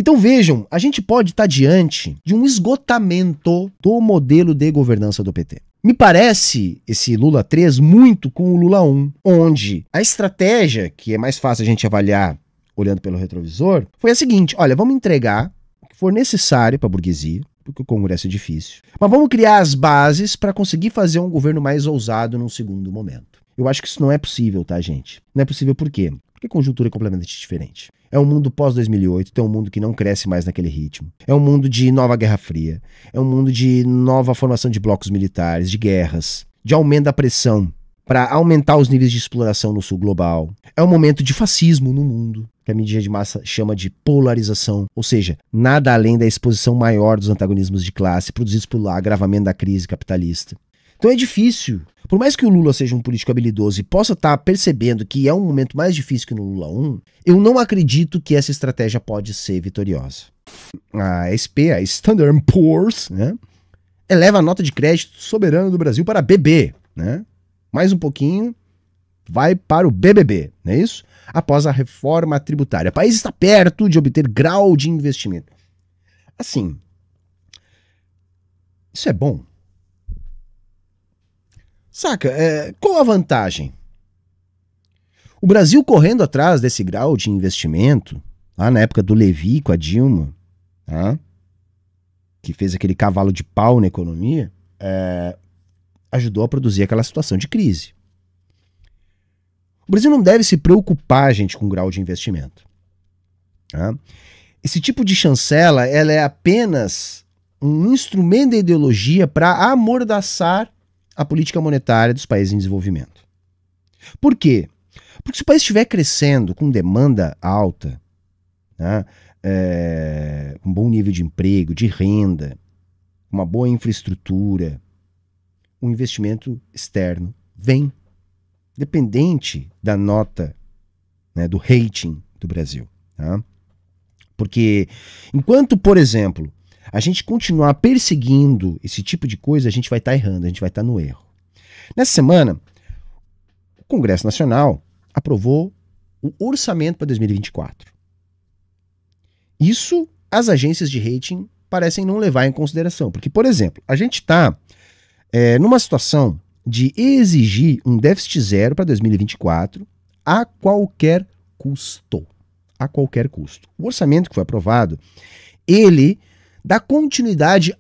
Então vejam, a gente pode estar diante de um esgotamento do modelo de governança do PT. Me parece esse Lula 3 muito com o Lula 1, onde a estratégia, que é mais fácil a gente avaliar olhando pelo retrovisor, foi a seguinte: olha, vamos entregar o que for necessário para a burguesia, porque o Congresso é difícil, mas vamos criar as bases para conseguir fazer um governo mais ousado num segundo momento. Eu acho que isso não é possível, tá, gente? Não é possível por quê? Porque a conjuntura é completamente diferente. É um mundo pós-2008, é um mundo que não cresce mais naquele ritmo. É um mundo de nova Guerra Fria. É um mundo de nova formação de blocos militares, de guerras, de aumento da pressão para aumentar os níveis de exploração no sul global. É um momento de fascismo no mundo, que a mídia de massa chama de polarização, ou seja, nada além da exposição maior dos antagonismos de classe produzidos pelo agravamento da crise capitalista. Então é difícil. Por mais que o Lula seja um político habilidoso e possa estar percebendo que é um momento mais difícil que no Lula 1, eu não acredito que essa estratégia pode ser vitoriosa. A SP, a Standard & Poor's, né, eleva a nota de crédito soberano do Brasil para BB, né? Mais um pouquinho, vai para o BBB, não é isso? Após a reforma tributária. O país está perto de obter grau de investimento. Assim, isso é bom. Saca, qual a vantagem? O Brasil correndo atrás desse grau de investimento, lá na época do Levi com a Dilma, tá? Que fez aquele cavalo de pau na economia, ajudou a produzir aquela situação de crise. O Brasil não deve se preocupar, gente, com o grau de investimento. Tá? Esse tipo de chancela, ela é apenas um instrumento da ideologia para amordaçar a política monetária dos países em desenvolvimento. Por quê? Porque se o país estiver crescendo com demanda alta, né, com bom nível de emprego, de renda, uma boa infraestrutura, o investimento externo vem, dependente da nota, né, do rating do Brasil. Tá? Porque enquanto, por exemplo, a gente continuar perseguindo esse tipo de coisa, a gente vai estar errando, a gente vai estar no erro. Nessa semana, o Congresso Nacional aprovou o orçamento para 2024. Isso as agências de rating parecem não levar em consideração. Porque, por exemplo, a gente está numa situação de exigir um déficit zero para 2024 a qualquer custo. A qualquer custo. O orçamento que foi aprovado, ele dá continuidade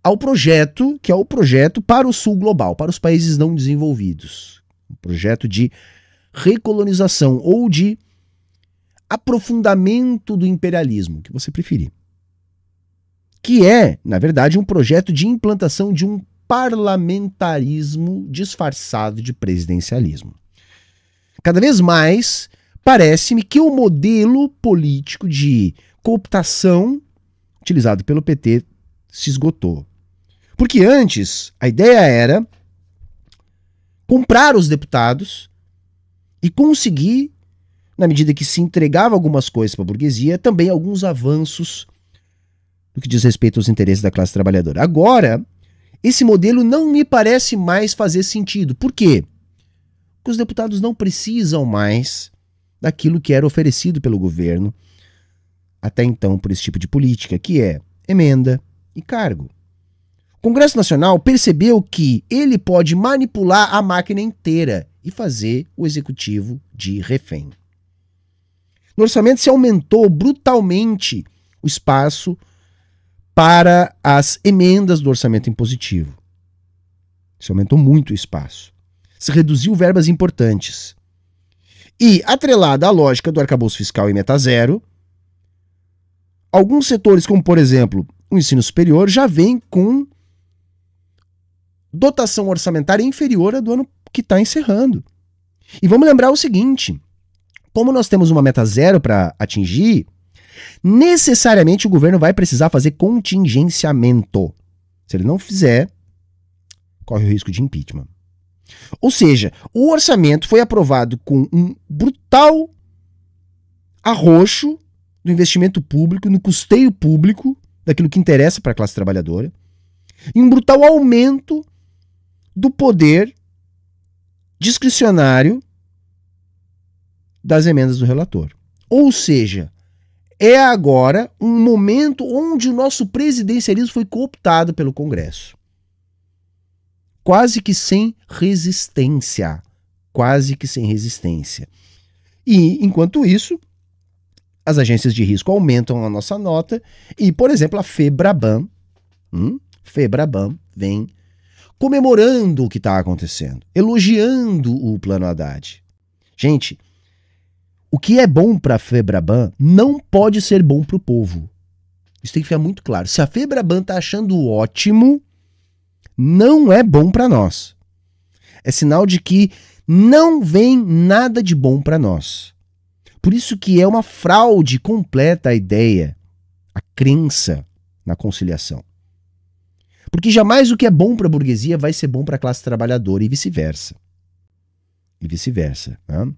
ao projeto, que é o projeto para o sul global, para os países não desenvolvidos. Um projeto de recolonização ou de aprofundamento do imperialismo, que você preferir. Que é, na verdade, um projeto de implantação de um parlamentarismo disfarçado de presidencialismo. Cada vez mais, parece-me que o modelo político de cooptação utilizado pelo PT se esgotou. Porque antes, a ideia era comprar os deputados e conseguir, na medida que se entregava algumas coisas para a burguesia, também alguns avanços no que diz respeito aos interesses da classe trabalhadora. Agora, esse modelo não me parece mais fazer sentido. Por quê? Porque os deputados não precisam mais daquilo que era oferecido pelo governo até então por esse tipo de política, que é emenda e cargo. O Congresso Nacional percebeu que ele pode manipular a máquina inteira e fazer o executivo de refém. No orçamento se aumentou brutalmente o espaço para as emendas do orçamento impositivo. Se aumentou muito o espaço. Se reduziu verbas importantes. E, atrelada à lógica do arcabouço fiscal e meta zero, alguns setores, como por exemplo o ensino superior, já vem com dotação orçamentária inferior à do ano que está encerrando. E vamos lembrar o seguinte, como nós temos uma meta zero para atingir, necessariamente o governo vai precisar fazer contingenciamento. Se ele não fizer, corre o risco de impeachment. Ou seja, o orçamento foi aprovado com um brutal arroxo do investimento público, no custeio público, daquilo que interessa para a classe trabalhadora, e um brutal aumento do poder discricionário das emendas do relator. Ou seja, é agora um momento onde o nosso presidencialismo foi cooptado pelo Congresso. Quase que sem resistência. Quase que sem resistência. E, enquanto isso, as agências de risco aumentam a nossa nota e, por exemplo, a FEBRABAN vem comemorando o que está acontecendo, elogiando o plano Haddad. Gente, o que é bom para a FEBRABAN não pode ser bom para o povo. Isso tem que ficar muito claro. Se a FEBRABAN está achando ótimo, não é bom para nós. É sinal de que não vem nada de bom para nós. Por isso que é uma fraude completa a ideia, a crença na conciliação. Porque jamais o que é bom para a burguesia vai ser bom para a classe trabalhadora e vice-versa. E vice-versa. Né?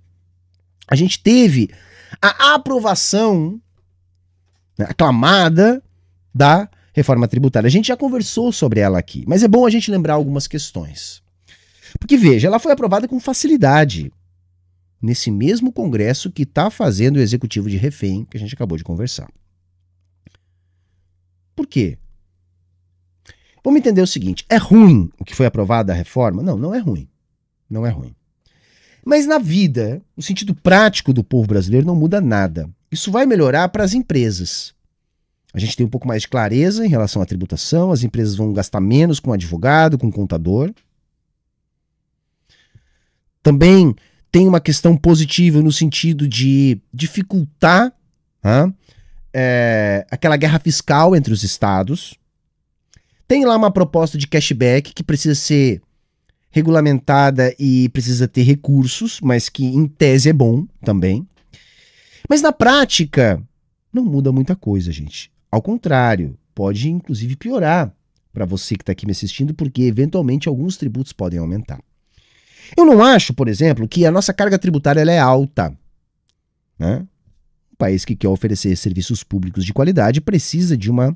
A gente teve a aprovação, né, aclamada da reforma tributária. A gente já conversou sobre ela aqui, mas é bom a gente lembrar algumas questões. Porque, veja, ela foi aprovada com facilidade nesse mesmo Congresso que está fazendo o executivo de refém que a gente acabou de conversar. Por quê? Vamos entender o seguinte, é ruim o que foi aprovado a reforma? Não, não é ruim. Não é ruim. Mas na vida, o sentido prático do povo brasileiro não muda nada. Isso vai melhorar para as empresas. A gente tem um pouco mais de clareza em relação à tributação, as empresas vão gastar menos com advogado, com contador. Também tem uma questão positiva no sentido de dificultar aquela guerra fiscal entre os estados. Tem lá uma proposta de cashback que precisa ser regulamentada e precisa ter recursos, mas que em tese é bom também. Mas na prática não muda muita coisa, gente. Ao contrário, pode inclusive piorar para você que está aqui me assistindo, porque eventualmente alguns tributos podem aumentar. Eu não acho, por exemplo, que a nossa carga tributária ela é alta. Né? Um país que quer oferecer serviços públicos de qualidade precisa de uma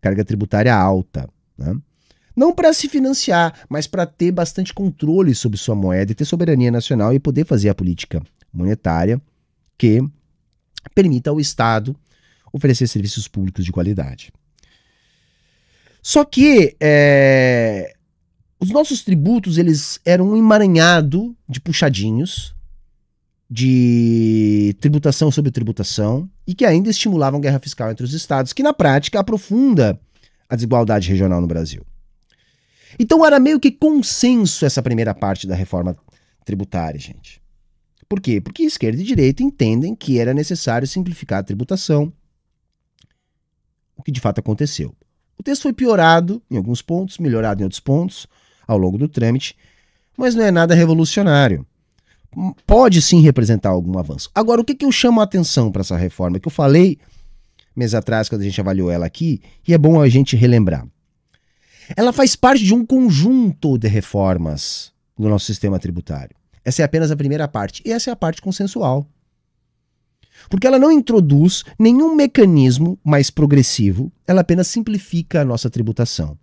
carga tributária alta. Né? Não para se financiar, mas para ter bastante controle sobre sua moeda e ter soberania nacional e poder fazer a política monetária que permita ao Estado oferecer serviços públicos de qualidade. Só que os nossos tributos eles eram um emaranhado de puxadinhos, de tributação sobre tributação, e que ainda estimulavam guerra fiscal entre os estados, que na prática aprofunda a desigualdade regional no Brasil. Então era meio que consenso essa primeira parte da reforma tributária, gente. Por quê? Porque esquerda e direita entendem que era necessário simplificar a tributação, o que de fato aconteceu. O texto foi piorado em alguns pontos, melhorado em outros pontos, ao longo do trâmite, mas não é nada revolucionário. Pode sim representar algum avanço. Agora, o que eu chamo a atenção para essa reforma? Que eu falei meses atrás, quando a gente avaliou ela aqui, e é bom a gente relembrar. Ela faz parte de um conjunto de reformas do nosso sistema tributário. Essa é apenas a primeira parte, e essa é a parte consensual. Porque ela não introduz nenhum mecanismo mais progressivo, ela apenas simplifica a nossa tributação,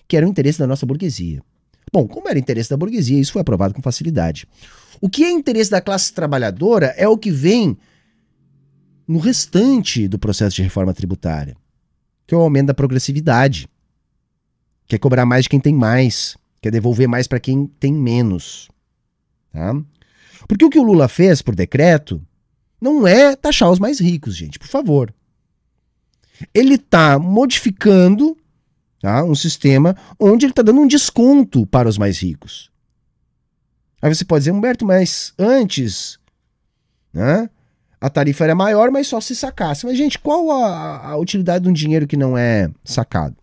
que era o interesse da nossa burguesia. Bom, como era interesse da burguesia, isso foi aprovado com facilidade. O que é interesse da classe trabalhadora é o que vem no restante do processo de reforma tributária, que é o aumento da progressividade, que é cobrar mais de quem tem mais, que é devolver mais para quem tem menos. Tá? Porque o que o Lula fez por decreto não é taxar os mais ricos, gente, por favor. Ele está modificando um sistema onde ele está dando um desconto para os mais ricos. Aí você pode dizer, Humberto, mas antes, né, a tarifa era maior, mas só se sacasse. Mas, gente, qual a utilidade de um dinheiro que não é sacado?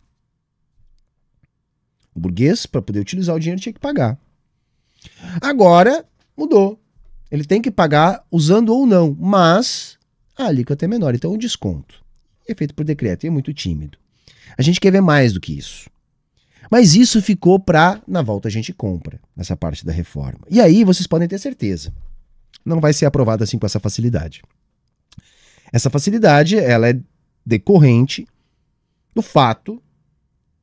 O burguês, para poder utilizar o dinheiro, tinha que pagar. Agora, mudou. Ele tem que pagar usando ou não, mas a alíquota é menor, então o desconto é feito por decreto e é muito tímido. A gente quer ver mais do que isso. Mas isso ficou para, na volta a gente compra, nessa parte da reforma. E aí vocês podem ter certeza, não vai ser aprovada assim com essa facilidade. Essa facilidade, ela é decorrente do fato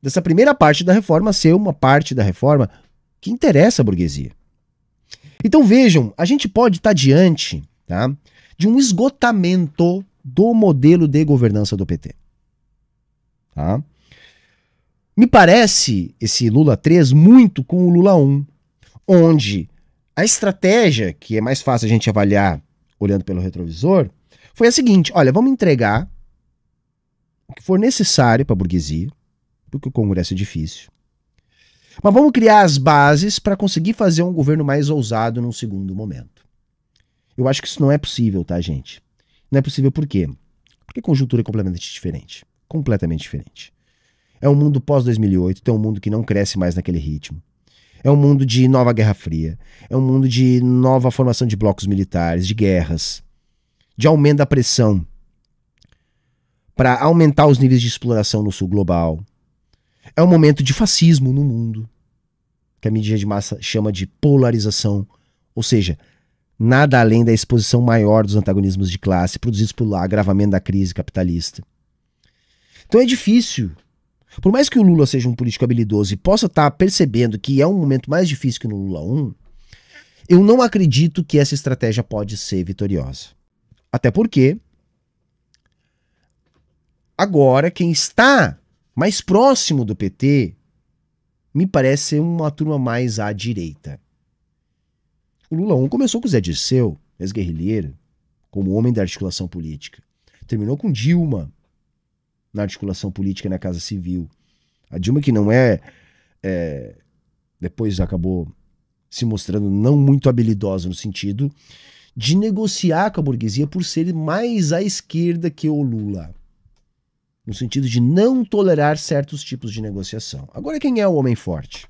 dessa primeira parte da reforma ser uma parte da reforma que interessa a burguesia. Então vejam, a gente pode estar diante, tá, de um esgotamento do modelo de governança do PT. Tá? Me parece esse Lula 3 muito com o Lula 1, onde a estratégia, que é mais fácil a gente avaliar olhando pelo retrovisor, foi a seguinte: olha, vamos entregar o que for necessário para a burguesia, porque o Congresso é difícil, mas vamos criar as bases para conseguir fazer um governo mais ousado num segundo momento. Eu acho que isso não é possível, tá, gente? Não é possível por quê? Porque a conjuntura é completamente diferente. Completamente diferente. É um mundo pós-2008, é um mundo que não cresce mais naquele ritmo. É um mundo de nova Guerra Fria. É um mundo de nova formação de blocos militares, de guerras, de aumento da pressão para aumentar os níveis de exploração no sul global. É um momento de fascismo no mundo, que a mídia de massa chama de polarização, ou seja, nada além da exposição maior dos antagonismos de classe produzidos pelo agravamento da crise capitalista. Então é difícil. Por mais que o Lula seja um político habilidoso e possa estar percebendo que é um momento mais difícil que no Lula 1, eu não acredito que essa estratégia pode ser vitoriosa. Até porque agora quem está mais próximo do PT me parece ser uma turma mais à direita. O Lula 1 começou com o Zé Dirceu, ex-guerrilheiro, como homem da articulação política. Terminou com Dilma na articulação política na Casa Civil. A Dilma que não depois acabou se mostrando não muito habilidosa no sentido de negociar com a burguesia por ser mais à esquerda que o Lula. No sentido de não tolerar certos tipos de negociação. Agora quem é o homem forte?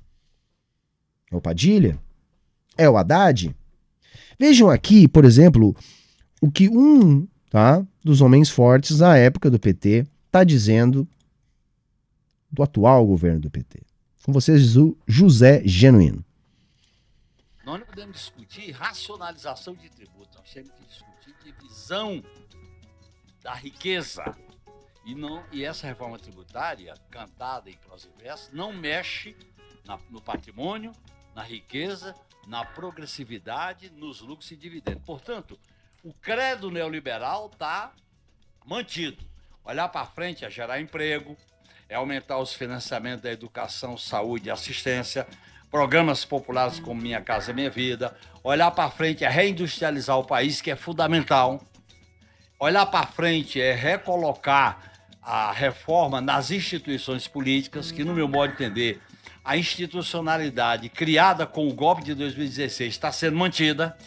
É o Padilha? É o Haddad? Vejam aqui, por exemplo, o que dos homens fortes na época do PT está dizendo do atual governo do PT. Com vocês, o José Genuíno. Nós não podemos discutir racionalização de tributos, nós temos que discutir divisão da riqueza. E essa reforma tributária, cantada em prosa e verso, não mexe no patrimônio, na riqueza, na progressividade, nos lucros e dividendos. Portanto, o credo neoliberal está mantido. Olhar para frente é gerar emprego, é aumentar os financiamentos da educação, saúde e assistência, programas populares como Minha Casa Minha Vida. Olhar para frente é reindustrializar o país, que é fundamental. Olhar para frente é recolocar a reforma nas instituições políticas, que, no meu modo de entender, a institucionalidade criada com o golpe de 2016 está sendo mantida,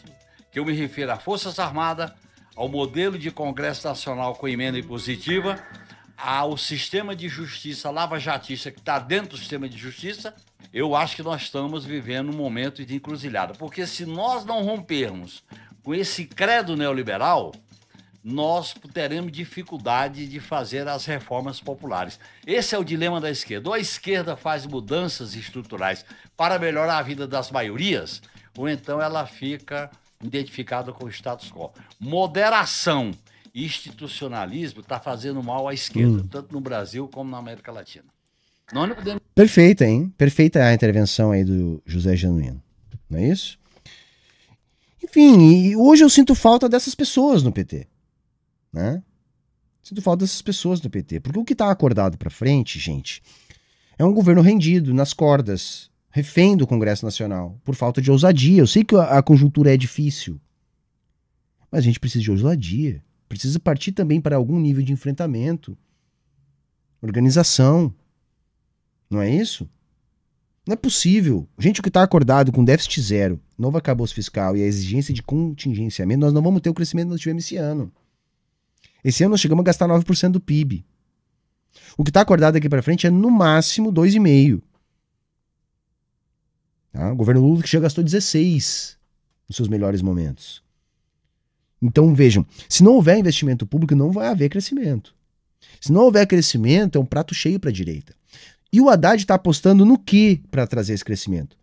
que eu me refiro às Forças Armadas, ao modelo de Congresso Nacional com emenda impositiva, ao sistema de justiça lava-jatista que está dentro do sistema de justiça. Eu acho que nós estamos vivendo um momento de encruzilhada, porque se nós não rompermos com esse credo neoliberal, nós teremos dificuldade de fazer as reformas populares. Esse é o dilema da esquerda. Ou a esquerda faz mudanças estruturais para melhorar a vida das maiorias, ou então ela fica identificada com o status quo. Moderação e institucionalismo está fazendo mal à esquerda, tanto no Brasil como na América Latina. Nós não podemos... Perfeita, hein? Perfeita a intervenção aí do José Genuíno. Não é isso? Enfim, e hoje eu sinto falta dessas pessoas no PT. Né? Sinto falta dessas pessoas no PT. Porque o que está acordado para frente, gente, é um governo rendido nas cordas, refém do Congresso Nacional, por falta de ousadia. Eu sei que a conjuntura é difícil, mas a gente precisa de ousadia. Precisa partir também para algum nível de enfrentamento, organização. Não é isso? Não é possível. Gente, o que está acordado com déficit zero, novo arcabouço fiscal e a exigência de contingenciamento, nós não vamos ter o crescimento que nós tivemos esse ano. Esse ano nós chegamos a gastar 9% do PIB. O que está acordado daqui para frente é no máximo 2,5%. Tá? O governo Lula que já gastou 16% nos seus melhores momentos. Então vejam, se não houver investimento público, não vai haver crescimento. Se não houver crescimento, é um prato cheio para a direita. E o Haddad está apostando no que para trazer esse crescimento?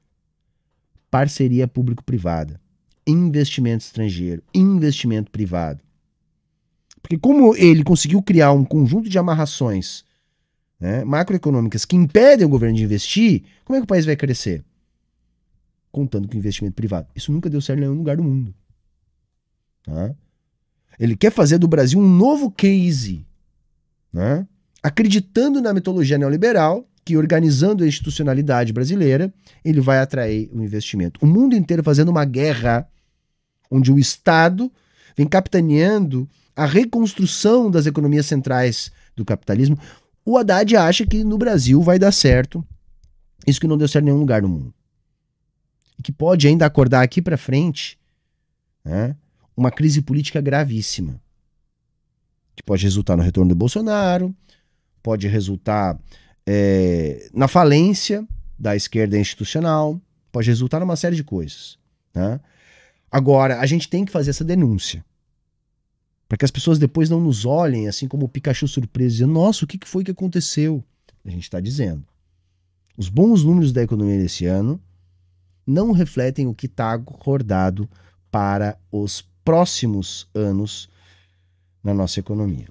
Parceria público-privada, investimento estrangeiro, investimento privado. Porque como ele conseguiu criar um conjunto de amarrações, né, macroeconômicas que impedem o governo de investir, como é que o país vai crescer? Contando com investimento privado. Isso nunca deu certo em nenhum lugar do mundo. Tá? Ele quer fazer do Brasil um novo case, né? Acreditando na metodologia neoliberal, que organizando a institucionalidade brasileira, ele vai atrair o investimento. O mundo inteiro fazendo uma guerra onde o Estado vem capitaneando a reconstrução das economias centrais do capitalismo. O Haddad acha que no Brasil vai dar certo isso que não deu certo em nenhum lugar no mundo. E que pode ainda acordar aqui para frente, né, uma crise política gravíssima. Que pode resultar no retorno do Bolsonaro, pode resultar na falência da esquerda institucional, pode resultar numa série de coisas. Né? Agora, a gente tem que fazer essa denúncia. Para que as pessoas depois não nos olhem assim como o Pikachu surpreso, dizendo, nossa, o que foi que aconteceu? A gente está dizendo. Os bons números da economia desse ano não refletem o que está acordado para os próximos anos na nossa economia.